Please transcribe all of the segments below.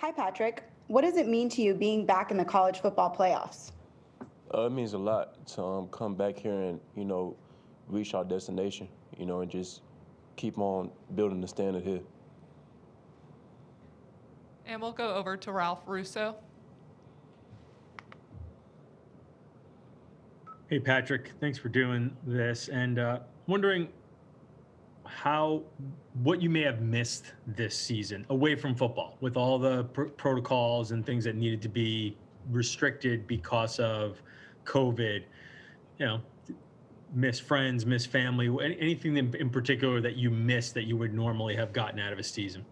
Hi, Patrick. What does it mean to you being back in the college football playoffs? It means a lot to come back here and, reach our destination, and just keep on building the standard here. And we'll go over to Ralph Russo. Hey, Patrick, thanks for doing this. And wondering what you may have missed this season away from football with all the protocols and things that needed to be restricted because of COVID, miss friends, miss family, anything in particular that you missed that you would normally have gotten out of a season?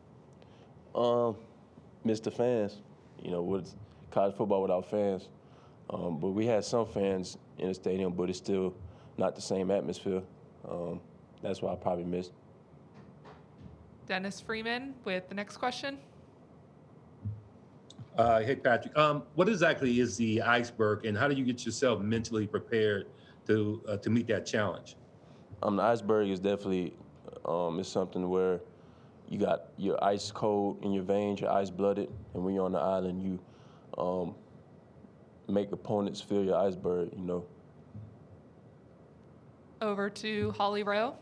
Miss the fans, with college football without fans. But we had some fans in the stadium, but it's still not the same atmosphere. That's what I probably missed. Dennis Freeman with the next question. Hey, Patrick. What exactly is the iceberg, and how do you get yourself mentally prepared to meet that challenge? The iceberg is definitely is something where you got your ice cold in your veins, you're ice blooded, and when you're on the island, you make opponents feel your iceberg. Over to Holly Rowe.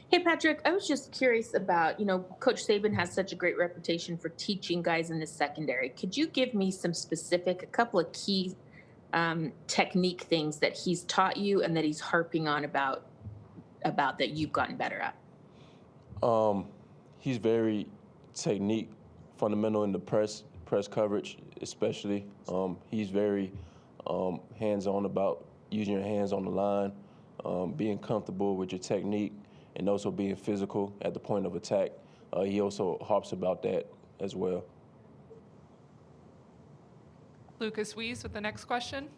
Hey, Patrick, I was just curious about, Coach Saban has such a great reputation for teaching guys in the secondary. Could you give me a couple of key technique things that he's taught you and that he's harping on about that you've gotten better at? He's very technique fundamental in the press coverage, especially. He's very hands-on about using your hands on the line, being comfortable with your technique, and also being physical at the point of attack. He also harps about that as well. Lucas Weiss with the next question.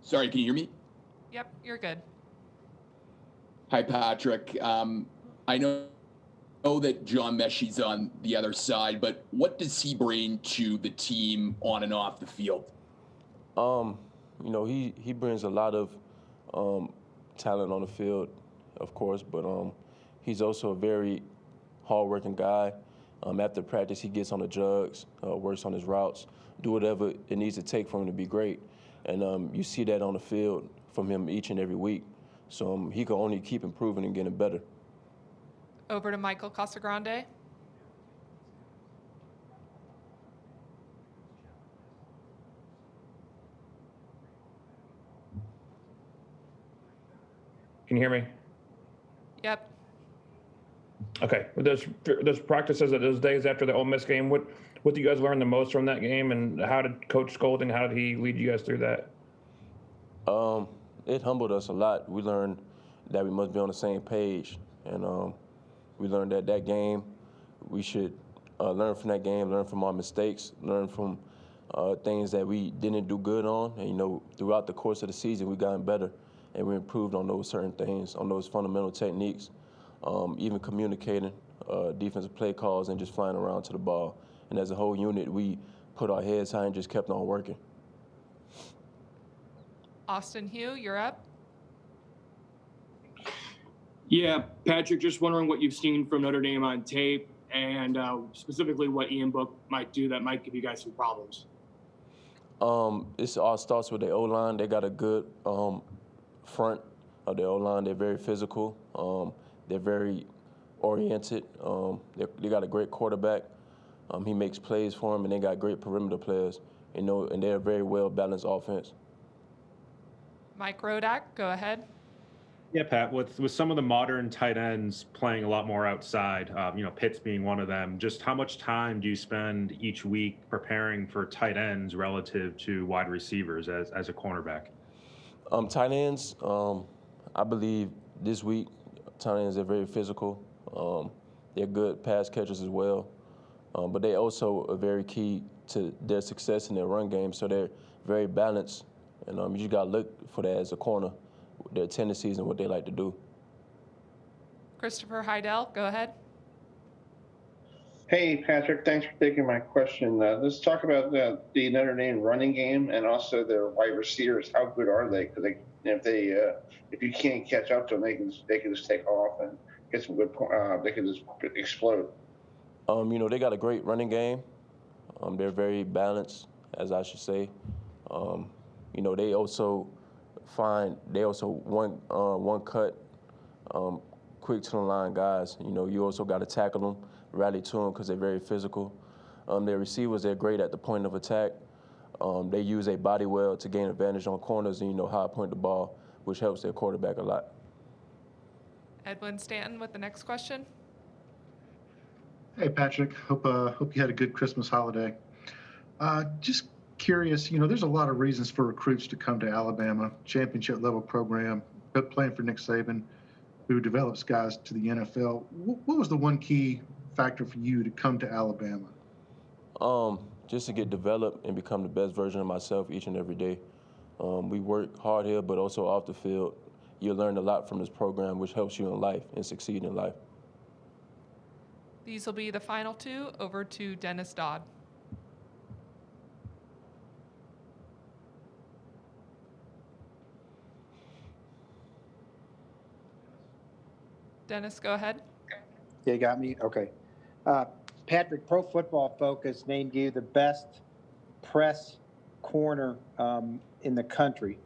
Sorry, can you hear me? Yep, you're good. Hi, Patrick. I know that John Meshie's on the other side, but what does he bring to the team on and off the field? He brings a lot of talent on the field, of course, but he's also a very hard-working guy. After practice, he gets on the jugs, works on his routes, do whatever it needs to take for him to be great. And you see that on the field from him each and every week. So he can only keep improving and getting better. Over to Michael Casagrande. Can you hear me? Yep. Okay. Those practices, those days after the Ole Miss game, what do you guys learn the most from that game, and how did Coach Scolding, how did he lead you guys through that? It humbled us a lot. We learned that we must be on the same page, and we learned that game, we should learn from that game, learn from our mistakes, learn from things that we didn't do good on. And, throughout the course of the season, we gotten better, and we improved on those certain things, on those fundamental techniques, even communicating, defensive play calls, and just flying around to the ball. And as a whole unit, we put our heads high and just kept on working. Austin Hugh, you're up. Yeah, Patrick, just wondering what you've seen from Notre Dame on tape, and specifically what Ian Book might do that might give you guys some problems. It all starts with the O-line. They got a good front of the O-line. They're very physical. They're very oriented. They got a great quarterback. He makes plays for them, and they got great perimeter players. And they're a very well-balanced offense. Mike Rodak, go ahead. Yeah, Pat, with some of the modern tight ends playing a lot more outside, Pitts being one of them, just how much time do you spend each week preparing for tight ends relative to wide receivers as a cornerback? Tight ends, I believe this week, tight ends are very physical. They're good pass catchers as well, but they also are very key to their success in their run game, so they're very balanced, and you just got to look for that as a corner, their tendencies and what they like to do. Christopher Heidel, go ahead. Hey, Patrick, thanks for taking my question. Let's talk about the Notre Dame running game and also their wide receivers. How good are they? Because And if you can't catch up to them, they can just take off and get some good. They can just explode. They got a great running game. They're very balanced, as I should say. They also one cut, quick to the line guys. You also got to tackle them, rally to them because they're very physical. Their receivers, they're great at the point of attack. They use a body well to gain advantage on corners and how to point the ball, which helps their quarterback a lot. Edwin Stanton with the next question. Hey, Patrick. Hope you had a good Christmas holiday. Just curious, there's a lot of reasons for recruits to come to Alabama, championship level program, but playing for Nick Saban, who develops guys to the NFL. What was the one key factor for you to come to Alabama? Just to get developed and become the best version of myself each and every day. We work hard here, but also off the field. You learn a lot from this program, which helps you in life and succeed in life. These will be the final two. Over to Dennis Dodd. Dennis, go ahead. Yeah, you got me? Okay. Patrick, Pro Football Focus named you the best press corner in the country.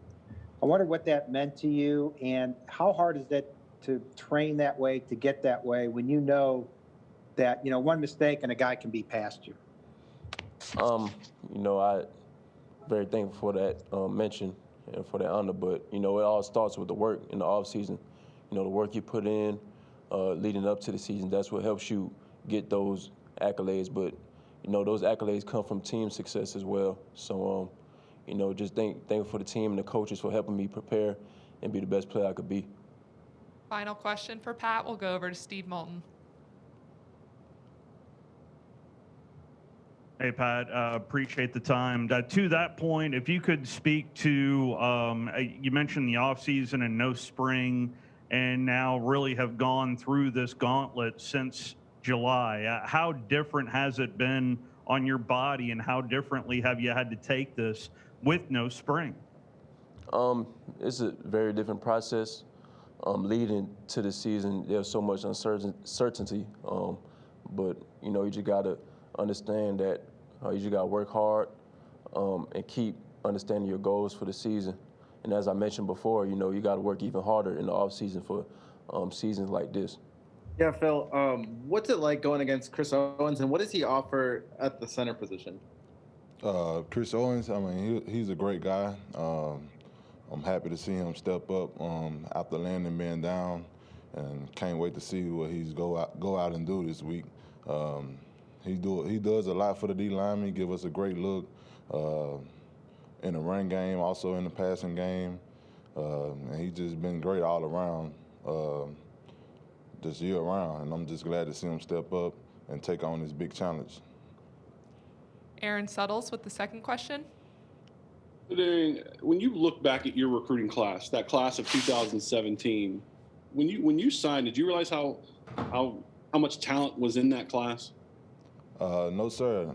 I wonder what that meant to you, and how hard is that to train that way, to get that way, when you know that, one mistake and a guy can be past you? I'm very thankful for that mention and for that honor, but, it all starts with the work in the off season. The work you put in leading up to the season, that's what helps you get those accolades, but those accolades come from team success as well. So just thankful for the team and the coaches for helping me prepare and be the best player I could be. Final question for Pat. We'll go over to Steve Moulton. Hey, Pat, appreciate the time. To that point, if you could speak to, you mentioned the offseason and no spring, and now really have gone through this gauntlet since July. How different has it been on your body, and how differently have you had to take this with no spring? It's a very different process. Leading to the season, there's so much uncertainty, but you just gotta understand that you just gotta work hard and keep understanding your goals for the season. And as I mentioned before, you gotta work even harder in the off season for seasons like this. Yeah, Phil, what's it like going against Chris Owens, and what does he offer at the center position? Chris Owens, he's a great guy. I'm happy to see him step up after landing being down, and can't wait to see what he's go out and do this week. He does a lot for the D lineman. He give us a great look in the run game, also in the passing game, and he's just been great all around. This year round, and I'm just glad to see him step up and take on this big challenge. Aaron Suttles with the second question. When you look back at your recruiting class, that class of 2017, when you signed, did you realize how much talent was in that class? No, sir.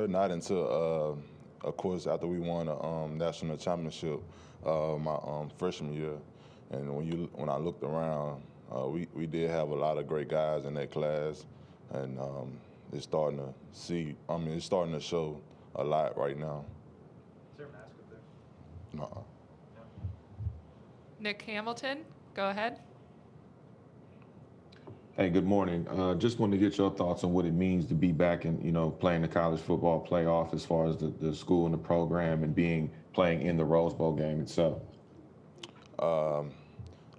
Not until, of course, after we won a national championship my freshman year, and when I looked around. We did have a lot of great guys in that class, and it's starting to show a lot right now. Is there a mask up there? No. Nick Hamilton, go ahead. Hey, good morning. Just wanted to get your thoughts on what it means to be back in, playing the college football playoff as far as the school and the program and playing in the Rose Bowl game itself.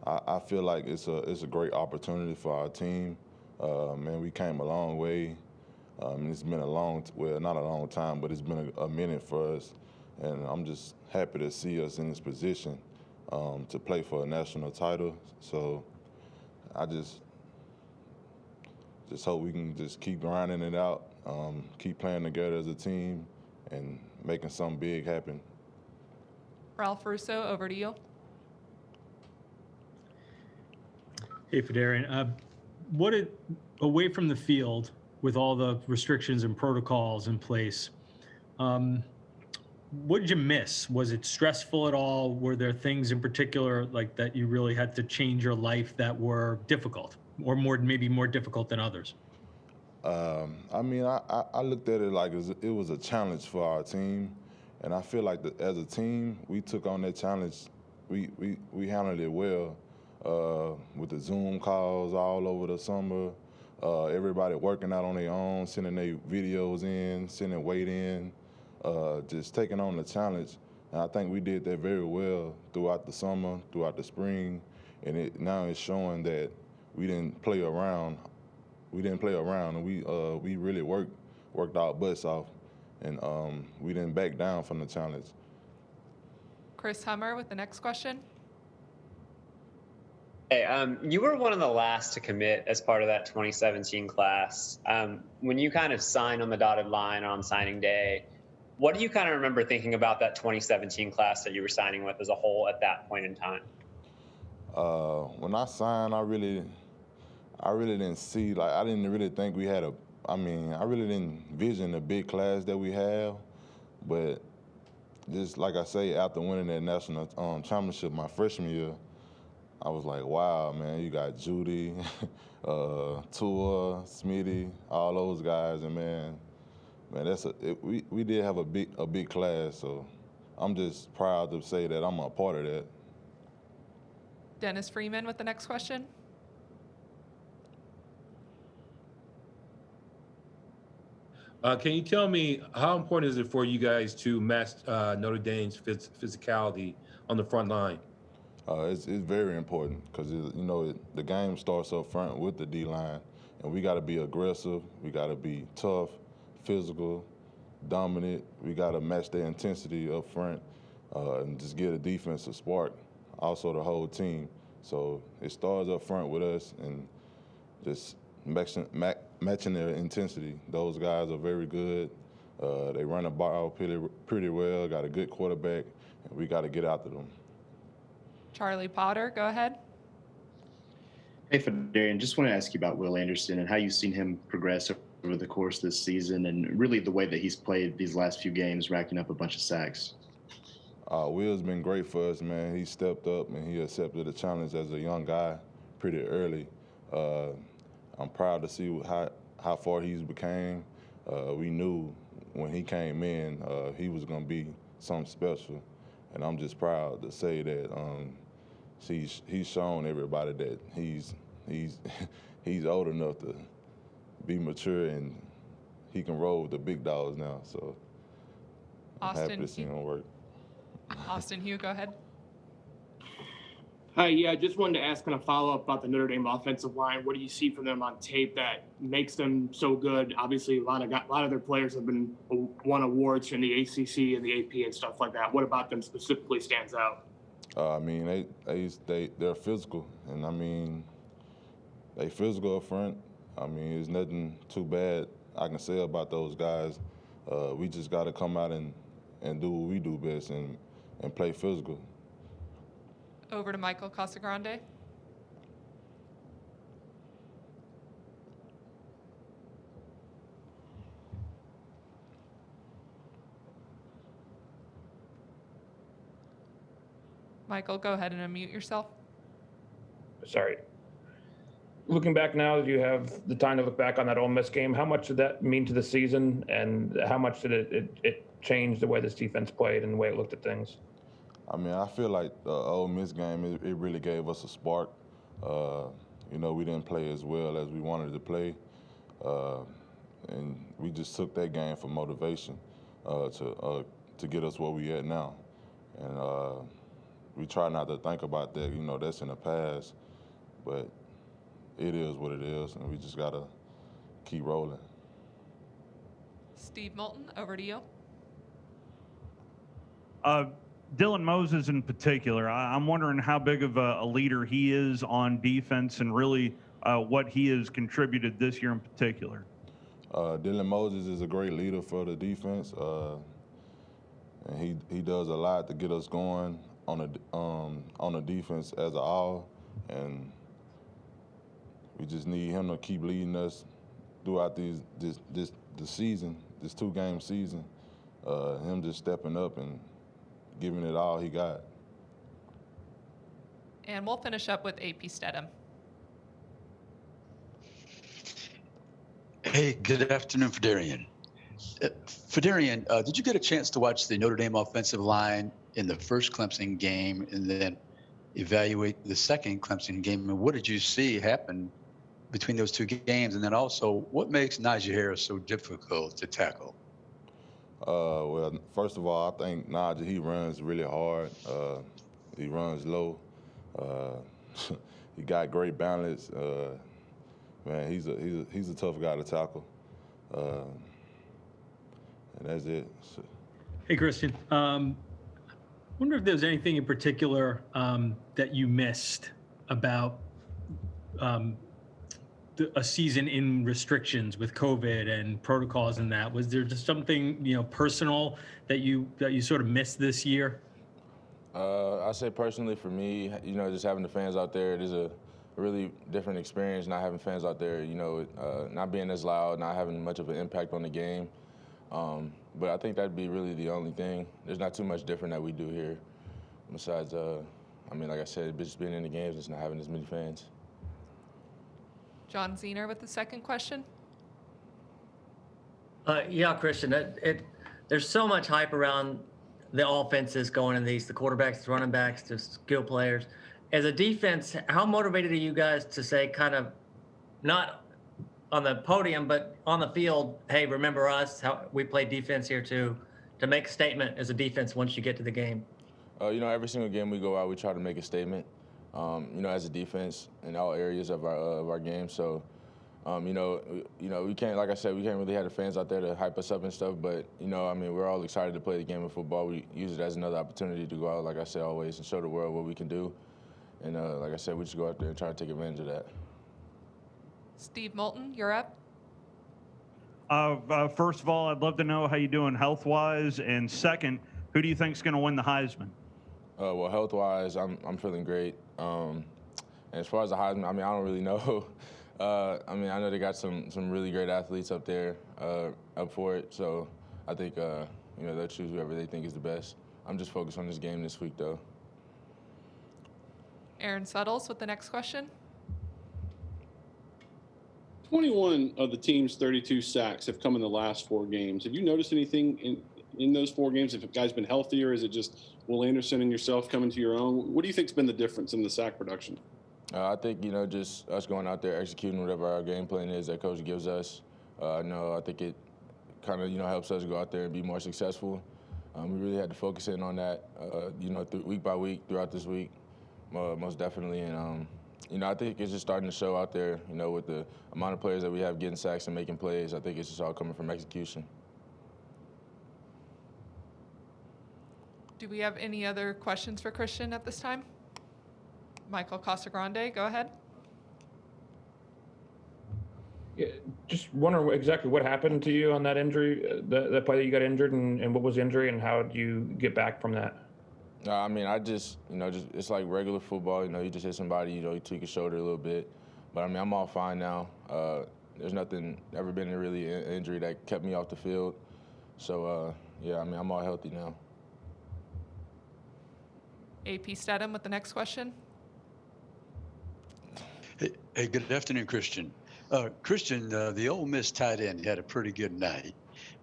I feel like it's a great opportunity for our team. Man, we came a long way. It's been not a long time, but it's been a minute for us. And I'm just happy to see us in this position to play for a national title. So I just hope we can just keep grinding it out, keep playing together as a team, and making something big happen. Ralph Russo, over to you. Hey, Phidarian. Away from the field, with all the restrictions and protocols in place, what did you miss? Was it stressful at all? Were there things in particular like that you really had to change your life that were difficult, or maybe more difficult than others? I mean, I looked at it like it was a challenge for our team, and I feel like as a team, we took on that challenge. We handled it well with the Zoom calls all over the summer. Everybody working out on their own, sending their videos in, sending weight in, just taking on the challenge. And I think we did that very well throughout the summer, throughout the spring, and now it's showing that we didn't play around. We didn't play around, and we really worked our butts off, and we didn't back down from the challenge. Chris Hummer with the next question. Hey, you were one of the last to commit as part of that 2017 class. When you kind of signed on the dotted line on signing day, what do you kind of remember thinking about that 2017 class that you were signing with as a whole at that point in time? When I signed, I really didn't see, like, I didn't really think we had I really didn't envision the big class that we have, but just like I say, after winning that national championship my freshman year, I was like, wow, man, you got Judy, Tua, Smitty, all those guys, and man, we did have a big class, so I'm just proud to say that I'm a part of that. Dennis Freeman with the next question. Can you tell me how important is it for you guys to match Notre Dame's physicality on the front line? It's very important because the game starts up front with the D-line, and we got to be aggressive. We got to be tough, physical, dominant. We got to match their intensity up front and just get a defensive spark. Also, the whole team. So it starts up front with us and just matching their intensity. Those guys are very good. They run the ball pretty well, got a good quarterback, and we got to get after them. Charlie Potter, go ahead. Hey, Phidarian, just want to ask you about Will Anderson and how you've seen him progress over the course of this season and really the way that he's played these last few games, racking up a bunch of sacks. Will's been great for us, man. He stepped up and he accepted the challenge as a young guy pretty early. I'm proud to see how far he's became. We knew when he came in he was going to be something special, and I'm just proud to say that he's shown everybody that he's he's old enough to be mature and he can roll with the big dogs now. So I'm happy to see him work. Austin Hugh, go ahead. Hi, yeah, just wanted to ask kind of follow up about the Notre Dame offensive line. What do you see from them on tape that makes them so good? Obviously, a lot of their players have won awards from the ACC and the AP and stuff like that. What about them specifically stands out? I mean, they're physical, and I mean, they physical up front. I mean, there's nothing too bad I can say about those guys. We just got to come out and do what we do best and play physical. Over to Michael Casagrande. Michael, go ahead and unmute yourself. Sorry. Looking back now that you have the time to look back on that Ole Miss game, how much did that mean to the season, and how much did it change the way this defense played and the way it looked at things? I mean, I feel like the Ole Miss game, it really gave us a spark. We didn't play as well as we wanted to play, and we just took that game for motivation to get us where we at now. And we try not to think about that, that's in the past, but it is what it is, and we just got to keep rolling. Steve Moulton, over to you. Dylan Moses in particular, I'm wondering how big of a leader he is on defense and really what he has contributed this year in particular. Dylan Moses is a great leader for the defense, and he does a lot to get us going on the defense as a all, and we just need him to keep leading us throughout the season, this 2-game season. him just stepping up and giving it all he got. And we'll finish up with AP Stedham. Hey, good afternoon, Phidarian. Phidarian, did you get a chance to watch the Notre Dame offensive line in the first Clemson game and then evaluate the second Clemson game? And what did you see happen between those two games? And then also, what makes Najee Harris so difficult to tackle? Well, first of all, I think Najee, he runs really hard. He runs low. He got great balance. Man, he's a tough guy to tackle. And that's it. So. Hey, Christian. Wonder if there's anything in particular that you missed about a season in restrictions with COVID and protocols and that. Was there just something, personal that you sort of missed this year? I say personally for me, just having the fans out there, it is a really different experience not having fans out there, not being as loud, not having much of an impact on the game. But I think that'd be really the only thing. There's not too much different that we do here besides, like I said, just being in the games, just not having as many fans. John Zener with the second question. Yeah, Christian, there's so much hype around the offenses going in these, the quarterbacks, the running backs, the skill players. As a defense, how motivated are you guys to say kind of not on the podium, but on the field, hey, remember us, how we play defense here too, to make a statement as a defense once you get to the game? Every single game we go out, we try to make a statement. As a defense in all areas of our game. So, we can't, like I said, we can't really have the fans out there to hype us up and stuff. But we're all excited to play the game of football. We use it as another opportunity to go out, like I said, always, and show the world what we can do. And like I said, we just go out there and try to take advantage of that. Steve Moulton, you're up. First of all, I'd love to know how you're doing health-wise, and second, who do you think is going to win the Heisman? Well, health-wise, I'm feeling great. And as far as the Heisman, I don't really know. I know they got some really great athletes up there up for it. So I think they'll choose whoever they think is the best. I'm just focused on this game this week, though. Aaron Suttles with the next question. 21 of the team's 32 sacks have come in the last 4 games. Have you noticed anything in those 4 games? If a guy's been healthier, is it just Will Anderson and yourself coming to your own? What do you think's been the difference in the sack production? I think, just us going out there executing whatever our game plan is that coach gives us. I think it kind of, helps us go out there and be more successful. We really had to focus in on that, week by week throughout this week, most definitely. And, I think it's just starting to show out there, with the amount of players that we have getting sacks and making plays. I think it's just all coming from execution. Do we have any other questions for Christian at this time? Michael Casagrande, go ahead. Yeah, just wondering exactly what happened to you on that injury, the play that you got injured, and what was the injury, and how did you get back from that? I just, it's like regular football. You just hit somebody, you tweak a shoulder a little bit. But, I'm all fine now. There's nothing, ever been a really injury that kept me off the field. So, I'm all healthy now. AP Stedham with the next question. Hey, good afternoon, Christian. Christian, the Ole Miss tight end had a pretty good night.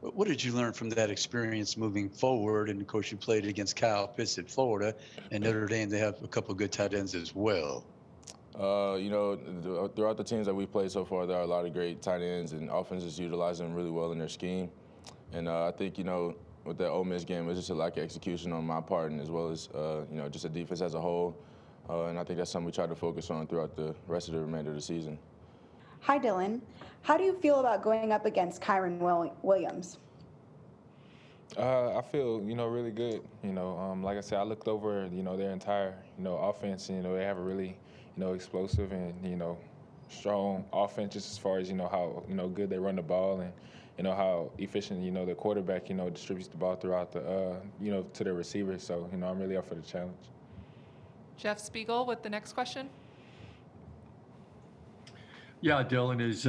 What did you learn from that experience moving forward? And of course, you played against Kyle Pitts at Florida, and Notre Dame, they have a couple of good tight ends as well. Throughout the teams that we've played so far, there are a lot of great tight ends, and offenses utilize them really well in their scheme. And I think, with that Ole Miss game, it was just a lack of execution on my part, and as well as, just a defense as a whole. And I think that's something we try to focus on throughout the rest of the remainder of the season. Hi, Dylan. How do you feel about going up against Kyron Williams? I feel, really good. Like I said, I looked over, their entire, offense. They have a really, explosive and, strong offense just as far as, how, good they run the ball and, how efficient, the quarterback, distributes the ball throughout the, to their receivers. So, I'm really up for the challenge. Jeff Spiegel with the next question. Yeah, Dylan is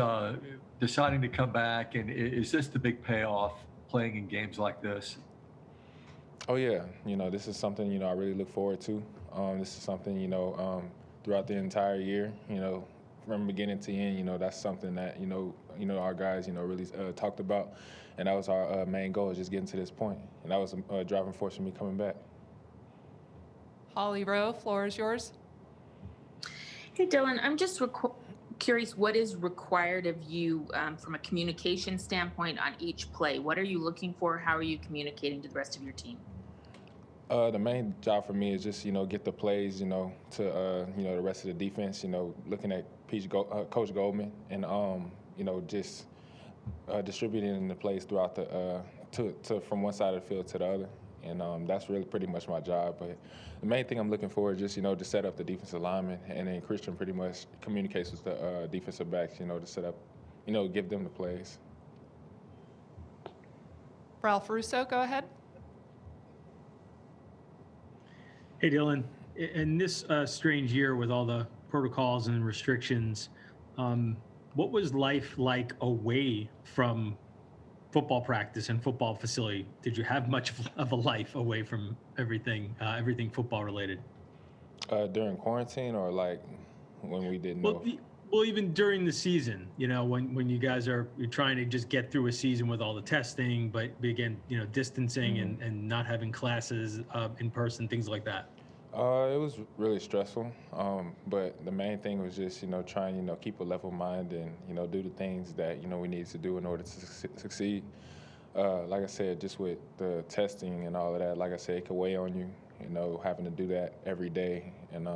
deciding to come back, and is this the big payoff playing in games like this? Oh yeah, this is something I really look forward to. This is something throughout the entire year, from beginning to end, that's something that our guys really talked about, and that was our main goal, is just getting to this point, and that was a driving force for me coming back. Holly Rowe, floor is yours. Hey, Dylan, I'm just curious, what is required of you from a communication standpoint on each play? What are you looking for? How are you communicating to the rest of your team? The main job for me is just, get the plays, to, the rest of the defense, looking at Coach Goldman and, just distributing the plays throughout the, from one side of the field to the other. And that's really pretty much my job. But the main thing I'm looking for is just, to set up the defensive lineman. And then Christian pretty much communicates with the defensive backs, to set up, give them the plays. Ralph Russo, go ahead. Hey, Dylan. In this strange year with all the protocols and restrictions, what was life like away from football practice and football facility? Did you have much of a life away from everything football related? During quarantine, or like when we didn't know? Well, even during the season, when you guys you're trying to just get through a season with all the testing, but again, distancing and not having classes in person, things like that. It was really stressful, but the main thing was just, trying, keep a level mind and, do the things that, we need to do in order to succeed. Like I said, just with the testing and all of that, like I said, it could weigh on you, having to do that every day and,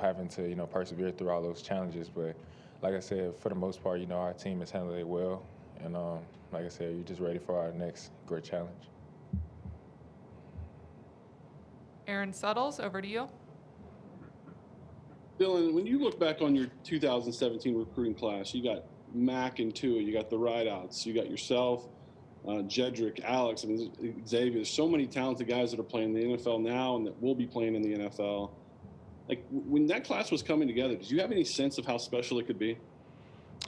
having to, persevere through all those challenges. But like I said, for the most part, our team has handled it well. And like I said, we're just ready for our next great challenge. Aaron Suttles, over to you. Dylan, when you look back on your 2017 recruiting class, you got Mac and Tua, you got the rideouts, you got yourself, Jedrick, Alex, Xavier. There's so many talented guys that are playing in the NFL now and that will be playing in the NFL. Like, when that class was coming together, did you have any sense of how special it could be?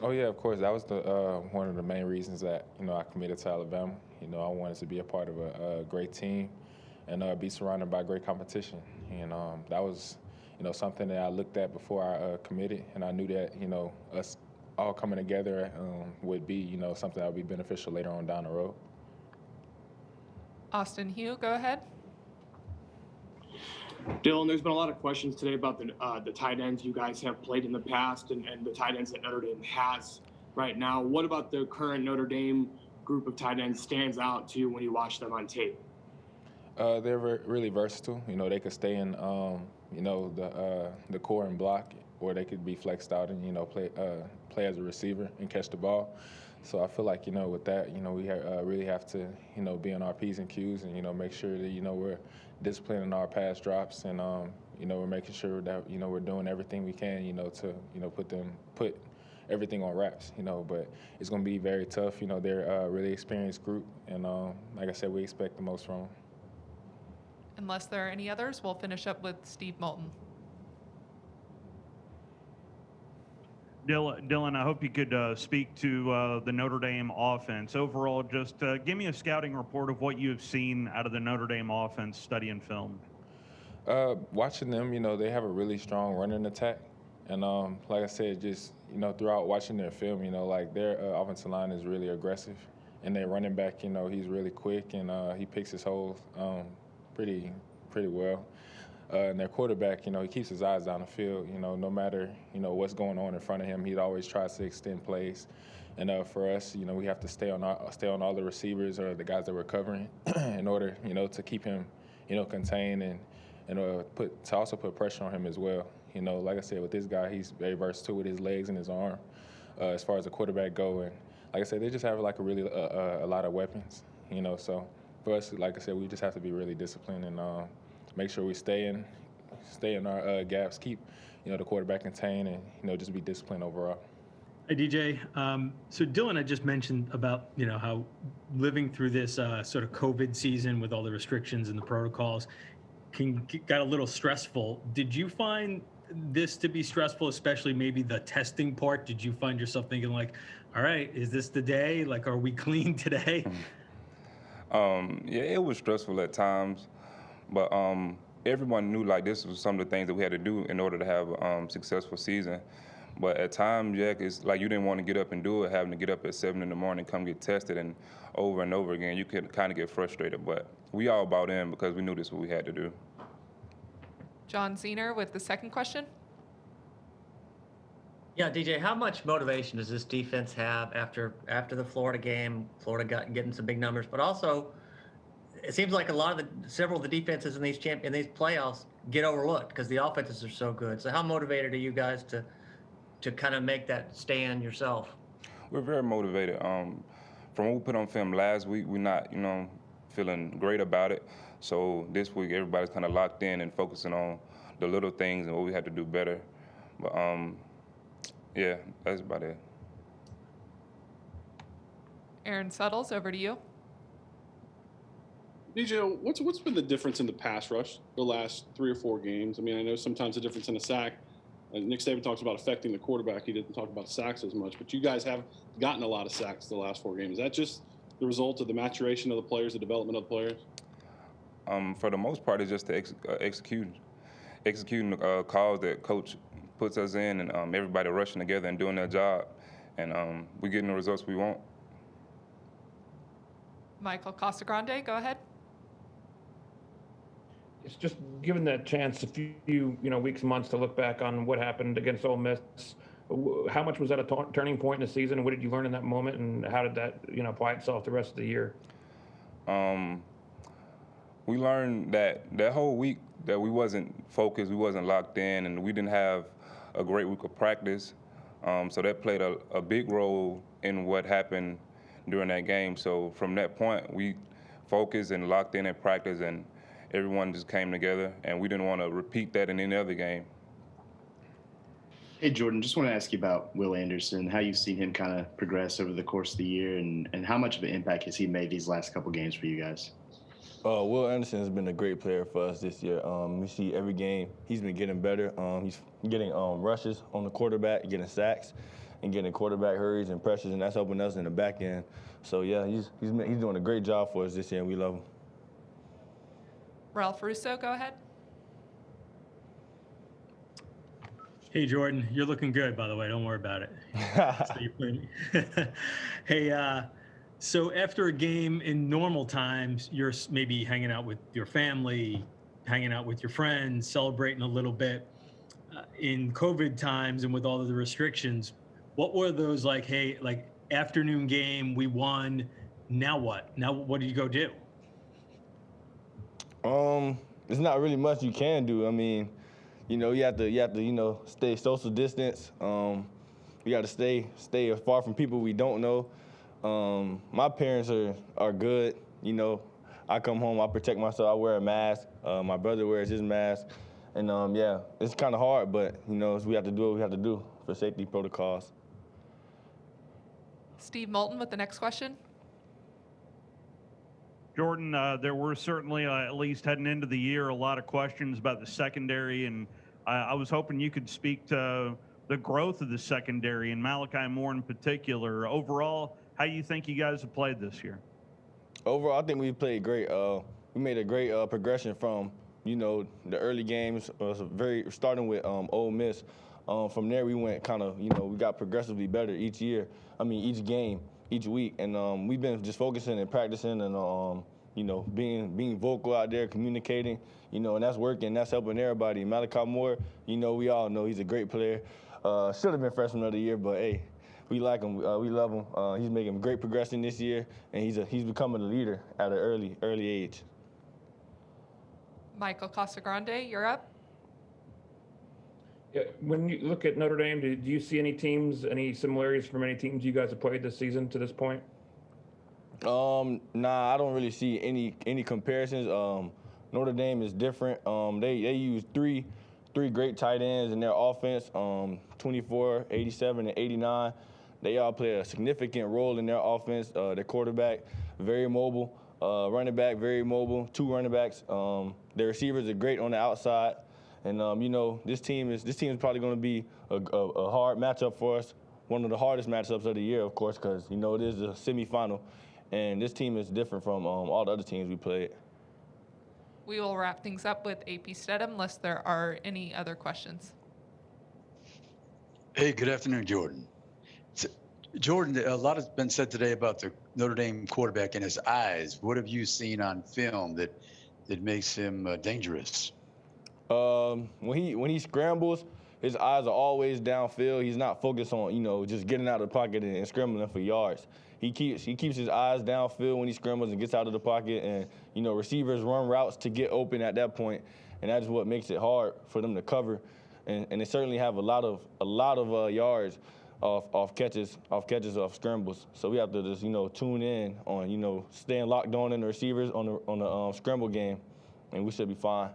Oh yeah, of course. That was the one of the main reasons that I committed to Alabama. I wanted to be a part of a great team and be surrounded by great competition. And that was, something that I looked at before I committed, and I knew that, us all coming together would be, something that would be beneficial later on down the road. Austin Hugh, go ahead. Dylan, there's been a lot of questions today about the tight ends you guys have played in the past and the tight ends that Notre Dame has right now. What about the current Notre Dame group of tight ends stands out to you when you watch them on tape? They're really versatile. They could stay in, the core and block, or they could be flexed out and, play as a receiver and catch the ball. So I feel like, with that, we really have to, be on our P's and Q's and, make sure that, we're disciplining our pass drops and, we're making sure that, we're doing everything we can, to, put everything on wraps, but it's going to be very tough. They're a really experienced group, and like I said, we expect the most from them. Unless there are any others, we'll finish up with Steve Moulton. Dylan, I hope you could speak to the Notre Dame offense. Overall, just give me a scouting report of what you have seen out of the Notre Dame offense studying film. Watching them, they have a really strong running attack. And like I said, just, throughout watching their film, like their offensive line is really aggressive. And their running back, he's really quick and he picks his holes pretty well. And their quarterback, he keeps his eyes down the field. No matter what's going on in front of him, he always tries to extend plays. And for us, we have to stay on all the receivers or the guys that we're covering in order, to keep him, contained and also put pressure on him as well. Like I said, with this guy, he's very versatile with his legs and his arm as far as the quarterback go. And like I said, they just have like a lot of weapons. So for us, like I said, we just have to be really disciplined and make sure we stay in our gaps, keep the quarterback contained, and just be disciplined overall. Hey, DJ. So Dylan had just mentioned about how living through this sort of COVID season with all the restrictions and the protocols got a little stressful. Did you find this to be stressful, especially maybe the testing part? Did you find yourself thinking like, all right, is this the day? Like, are we clean today? Yeah, it was stressful at times, but everyone knew like this was some of the things that we had to do in order to have a successful season. But at times, yeah, it's like you didn't want to get up and do it, having to get up at 7 in the morning, come get tested, and over again, you could kind of get frustrated. But we all bought in because we knew this was what we had to do. John Zener with the second question. Yeah, DJ, how much motivation does this defense have after the Florida game? Florida getting some big numbers, but also it seems like several of the defenses in these playoffs get overlooked because the offenses are so good. So how motivated are you guys to kind of make that stand yourself? We're very motivated. From what we put on film last week, we're not, feeling great about it. So this week, everybody's kind of locked in and focusing on the little things and what we had to do better. But yeah, that's about it. Aaron Suttles, over to you. DJ, what's been the difference in the pass rush the last 3 or 4 games? I mean, I know sometimes the difference in a sack. Nick Saban talks about affecting the quarterback. He didn't talk about sacks as much, but you guys have gotten a lot of sacks the last 4 games. Is that just the result of the maturation of the players, the development of the players? For the most part, it's just the executing the calls that coach puts us in, and everybody rushing together and doing their job, and we're getting the results we want. Michael Casagrande, go ahead. It's just given that chance a few weeks, months to look back on what happened against Ole Miss. How much was that a turning point in the season? What did you learn in that moment, and how did that apply itself the rest of the year? We learned that whole week that we wasn't focused, we wasn't locked in, and we didn't have a great week of practice. So that played a big role in what happened during that game. So from that point, we focused and locked in at practice, and everyone just came together, and we didn't want to repeat that in any other game. Hey, Jordan, just want to ask you about Will Anderson, how you've seen him kind of progress over the course of the year, and how much of an impact has he made these last couple games for you guys? Will Anderson has been a great player for us this year. We see every game he's been getting better. He's getting rushes on the quarterback, getting sacks, and getting quarterback hurries and pressures, and that's helping us in the back end. So yeah, he's doing a great job for us this year, and we love him. Ralph Russo, go ahead. Hey, Jordan, you're looking good, by the way. Don't worry about it. Hey, so after a game in normal times, you're maybe hanging out with your family, hanging out with your friends, celebrating a little bit. In COVID times and with all of the restrictions, what were those like, hey, like afternoon game, we won, now what? Now what do you go do? There's not really much you can do. I mean, you have to, stay social distance. We got to stay far from people we don't know. My parents are good. I come home, I protect myself, I wear a mask. My brother wears his mask. And yeah, it's kind of hard, but we have to do what we have to do for safety protocols. Steve Moulton with the next question. Jordan, there were certainly, at least heading into the year, a lot of questions about the secondary, and I was hoping you could speak to the growth of the secondary, and Malachi Moore in particular. Overall, how do you think you guys have played this year? Overall, I think we played great. We made a great progression from, the early games, starting with Ole Miss. From there, we went kind of, we got progressively better each game, each week. And we've been just focusing and practicing and, being vocal out there, communicating, and that's working. That's helping everybody. Malachi Moore, we all know he's a great player. Should have been freshman of the year, but hey, we like him. We love him. He's making great progression this year, and he's becoming a leader at an early age. Michael Casagrande, you're up. Yeah, when you look at Notre Dame, do you see any similarities from any teams you guys have played this season to this point? Nah, I don't really see any comparisons. Notre Dame is different. They use three great tight ends in their offense, 24, 87, and 89. They all play a significant role in their offense. Their quarterback, very mobile. Running back, very mobile. 2 running backs. Their receivers are great on the outside. And, this team is probably going to be a hard matchup for us. One of the hardest matchups of the year, of course, because, it is the semifinal. And this team is different from all the other teams we played. We will wrap things up with AP Stedham unless there are any other questions. Hey, good afternoon, Jordan. Jordan, a lot has been said today about the Notre Dame quarterback and his eyes. What have you seen on film that makes him dangerous? When he scrambles, his eyes are always downfield. He's not focused on just getting out of the pocket and scrambling for yards. He keeps his eyes downfield when he scrambles and gets out of the pocket, and receivers run routes to get open at that point, and that's what makes it hard for them to cover. And they certainly have a lot of yards off catches, off scrambles. So we have to just tune in on staying locked on in the receivers on the scramble game, and we should be fine.